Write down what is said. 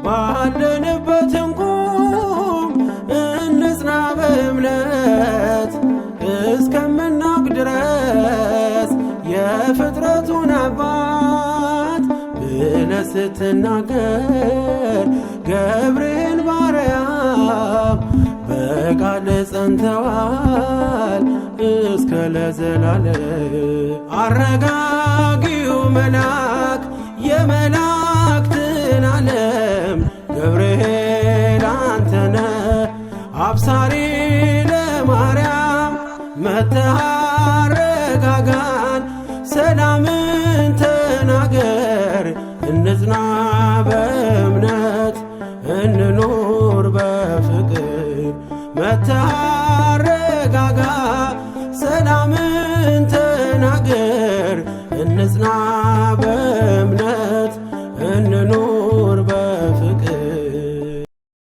ባለንበት እንቁም እንጽና በእምነት እስከምናውቅ ድረስ የፍጥረቱን አባት ብለህ ስትናገር ገብርኤል ባርያም በቃል ጸንተዋል እስከ ለዘላለም። አረጋጊው መልአክ የመላእክትን ዓለም ገብርኤል አንተነ አብሳሪ ለማርያም መጥተህ አረጋጋን ሰላምን ተናገር እንጽና